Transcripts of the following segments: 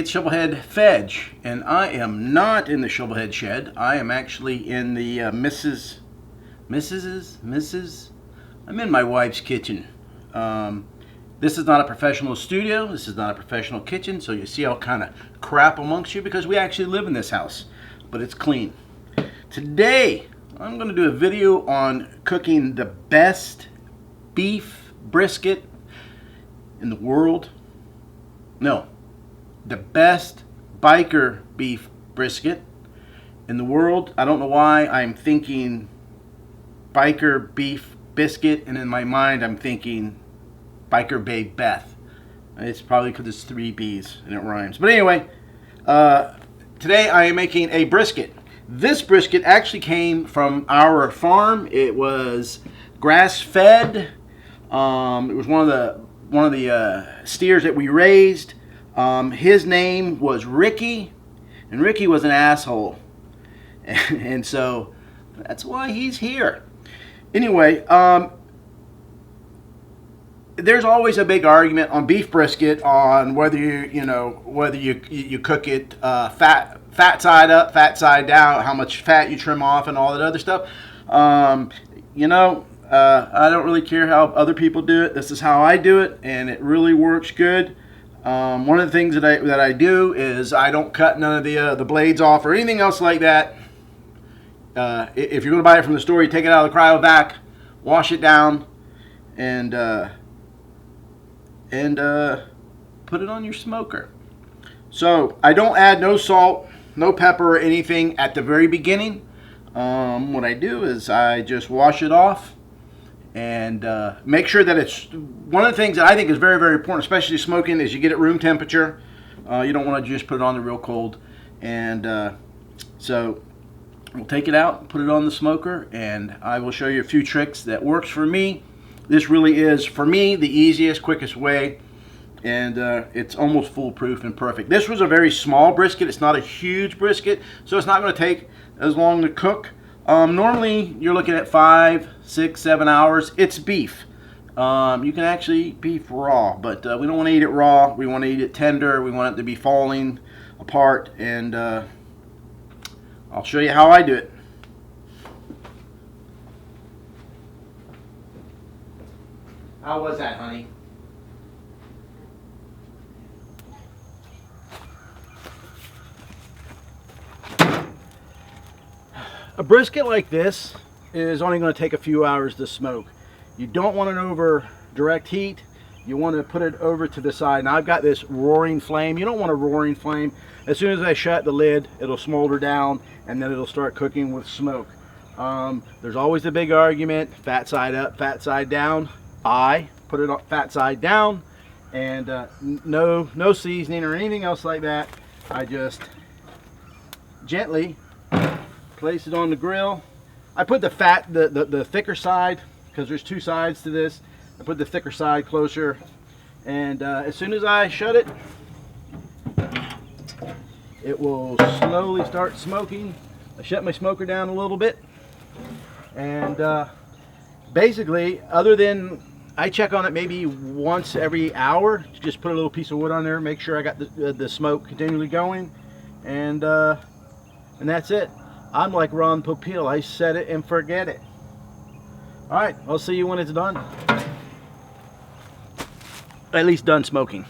it's shovelheadffej, and I am not in the shovelhead shed. I am actually in the Mrs. I'm in my wife's kitchen. This is not a professional studio. This is not a professional kitchen, so you see all kind of crap amongst you because we actually live in this house, but it's clean. Today, I'm going to do a video on cooking the best beef brisket in the world. No, the best biker beef brisket in the world. I don't know why I'm thinking biker beef biscuit, and in my mind I'm thinking Biker Babe Beth. It's probably because it's 3 B's and it rhymes. But anyway, today I am making a brisket. This brisket actually came from our farm. It was grass-fed. It was one of the steers that we raised. His name was Ricky, and Ricky was an asshole, and so that's why he's here. Anyway, there's always a big argument on beef brisket on whether you cook it fat side up, fat side down, how much fat you trim off, and all that other stuff. I don't really care how other people do it. This is how I do it, and it really works good. One of the things that I do is I don't cut none of the blades off or anything else like that. If you're going to buy it from the store, you take it out of the cryovac, wash it down, and put it on your smoker. So I don't add no salt, no pepper or anything at the very beginning. What I do is I just wash it off and make sure that it's, one of the things that I think is very, very important, especially smoking, is you get it room temperature. You don't want to just put it on the real cold. And so we'll take it out, put it on the smoker, and I will show you a few tricks that works for me. This really is, for me, the easiest, quickest way, and it's almost foolproof and perfect. This was a very small brisket. It's not a huge brisket, so it's not going to take as long to cook. Normally, you're looking at 5, 6, 7 hours. It's beef. You can actually eat beef raw, but we don't want to eat it raw. We want to eat it tender. We want it to be falling apart, and I'll show you how I do it. How was that, honey? A brisket like this is only going to take a few hours to smoke. You don't want it over direct heat. You want to put it over to the side. Now I've got this roaring flame. You don't want a roaring flame. As soon as I shut the lid, it'll smolder down and then it'll start cooking with smoke. There's always a big argument, fat side up, fat side down. I put it on fat side down, and no seasoning or anything else like that. I just gently place it on the grill. I put the thicker side, because there's 2 sides to this. I put the thicker side closer, and as soon as I shut it, it will slowly start smoking. I shut my smoker down a little bit, and basically, other than I check on it maybe once every hour, just put a little piece of wood on there, make sure I got the smoke continually going, and that's it. I'm like Ron Popeil. I set it and forget it. All right, I'll see you when it's done. At least done smoking.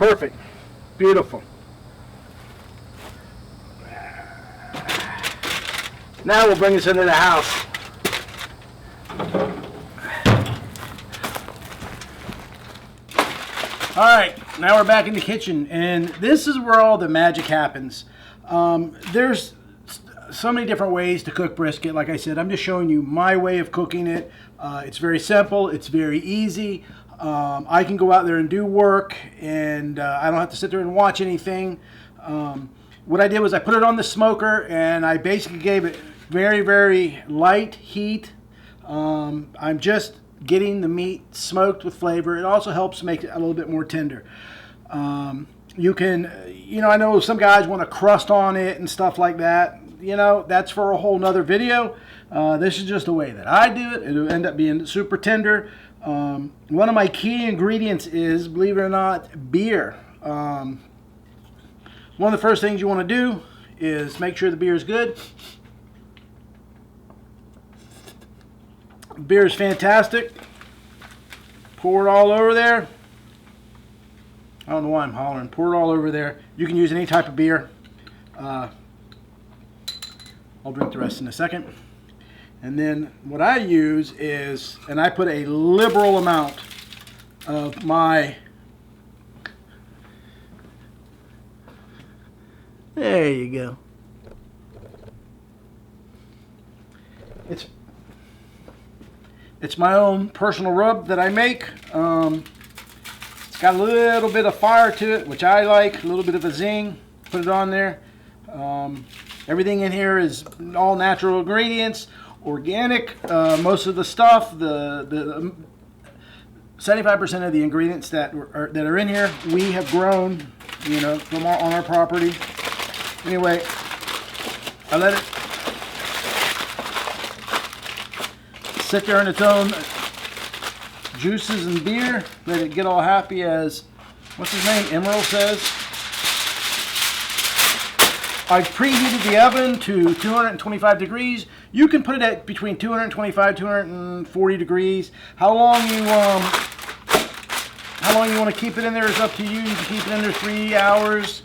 Perfect. Beautiful. Now we'll bring this into the house. All right, now we're back in the kitchen, and this is where all the magic happens. There's so many different ways to cook brisket. Like I said, I'm just showing you my way of cooking it. It's very simple. It's very easy. I can go out there and do work, and I don't have to sit there and watch anything. What I did was I put it on the smoker, and I basically gave it very, very light heat. I'm just getting the meat smoked with flavor. It also helps make it a little bit more tender. You can, I know some guys want a crust on it and stuff like that. That's for a whole nother video. This is just the way that I do it. It'll end up being super tender. One of my key ingredients is, believe it or not, beer. One of the first things you want to do is make sure the beer is good. Beer is fantastic. Pour it all over there. I don't know why I'm hollering. Pour it all over there. You can use any type of beer. I'll drink the rest in a second. And then what I use is, and I put a liberal amount of my, there you go. It's my own personal rub that I make. It's got a little bit of fire to it, which I like, a little bit of a zing. Put it on there. Everything in here is all natural ingredients, organic. Most of the stuff, the 75% of the ingredients that are in here, we have grown, from on our property. Anyway, I let it sit there in its own juices and beer. Let it get all happy, as, what's his name, Emerald says. I've preheated the oven to 225 degrees. You can put it at between 225 240 degrees. How long you want to keep it in there is up to you. You can keep it in there 3 hours,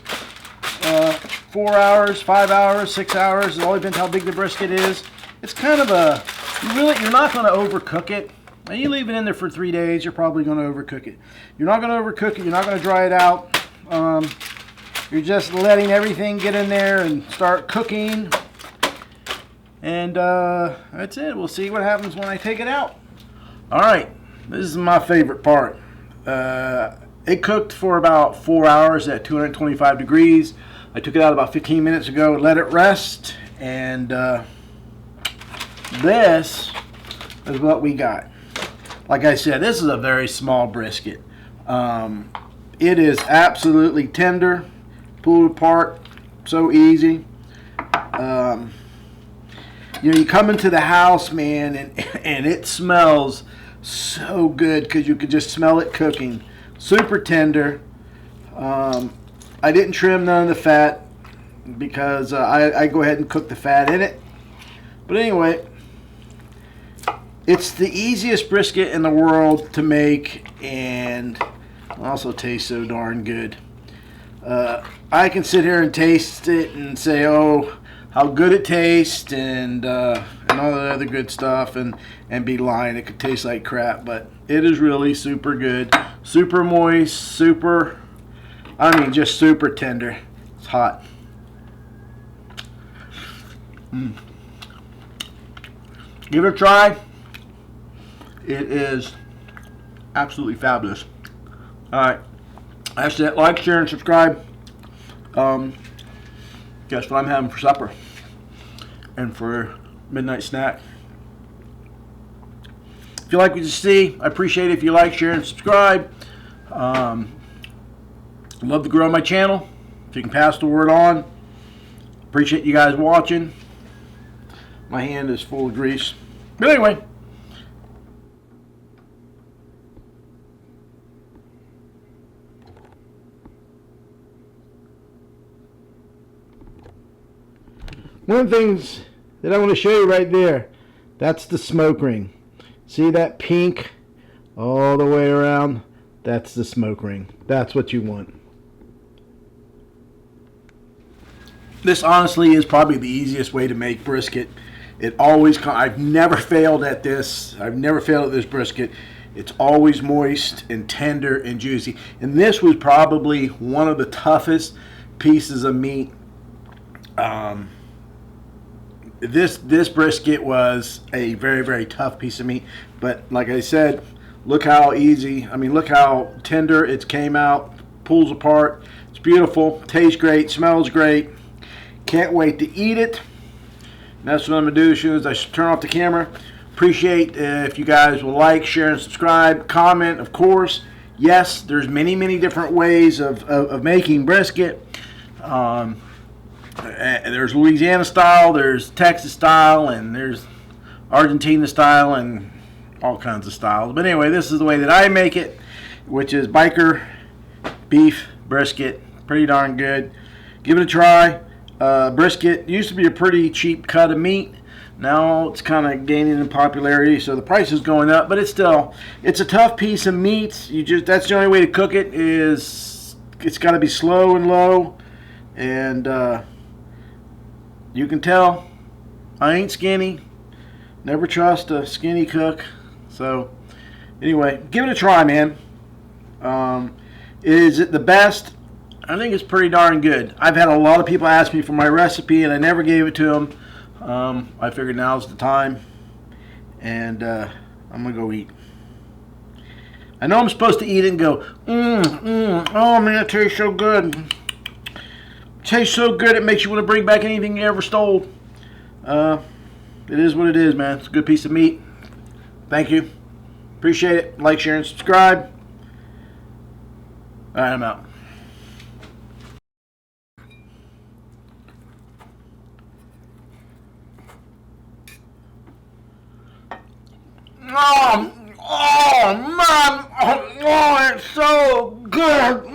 4 hours, 5 hours, 6 hours. It all depends how big the brisket is. It's kind of a, you're not going to overcook it. Now, you leave it in there for 3 days, you're probably going to overcook it. You're not going to overcook it. You're not going to dry it out. You're just letting everything get in there and start cooking. And that's it. We'll see what happens when I take it out. All right, this is my favorite part. It cooked for about 4 hours at 225 degrees. I took it out about 15 minutes ago, let it rest, and this is what we got. Like I said, this is a very small brisket. It is absolutely tender, pulled apart, so easy. You come into the house, man, and it smells so good because you could just smell it cooking. Super tender. I didn't trim none of the fat because I go ahead and cook the fat in it. But anyway, it's the easiest brisket in the world to make, and also tastes so darn good. I can sit here and taste it and say, oh, how good it tastes, and all the other good stuff, and be lying. It could taste like crap, but it is really super good, super moist, just super tender. It's hot. Give it a try. It is absolutely fabulous. All right, that's it. Like, share, and subscribe. Guess what I'm having for supper and for midnight snack. If you like what you see, I appreciate it if you like, share, and subscribe. I'd love to grow my channel. If you can pass the word on. Appreciate you guys watching. My hand is full of grease. But anyway. One of the things that I want to show you right there, that's the smoke ring. See that pink all the way around? That's the smoke ring. That's what you want. This honestly is probably the easiest way to make brisket. It always, I've never failed at this. I've never failed at this brisket. It's always moist and tender and juicy. And this was probably one of the toughest pieces of meat. This brisket was a very, very tough piece of meat. But like I said, look how easy, I mean, look how tender it came out, pulls apart. It's beautiful, tastes great, smells great. Can't wait to eat it. And that's what I'm going to do as soon as I turn off the camera. Appreciate if you guys will like, share, and subscribe. Comment, of course. Yes, there's many, many different ways of making brisket. There's Louisiana style, there's Texas style, and there's Argentina style, and all kinds of styles. But anyway, this is the way that I make it, which is biker beef brisket. Pretty darn good. Give it a try. Brisket used to be a pretty cheap cut of meat. Now it's kind of gaining in popularity, so the price is going up, but it's a tough piece of meat. That's the only way to cook it, is it's got to be slow and low. And you can tell I ain't skinny. Never trust a skinny cook. So anyway, give it a try, man. Is it the best? I think it's pretty darn good. I've had a lot of people ask me for my recipe, and I never gave it to them. I figured now's the time, and I'm gonna go eat. I know I'm supposed to eat it and go, oh man, it tastes so good. It tastes so good, it makes you want to bring back anything you ever stole. It is what it is, man. It's a good piece of meat. Thank you. Appreciate it. Like, share, and subscribe. All right, I'm out. Oh man, oh, it's so good.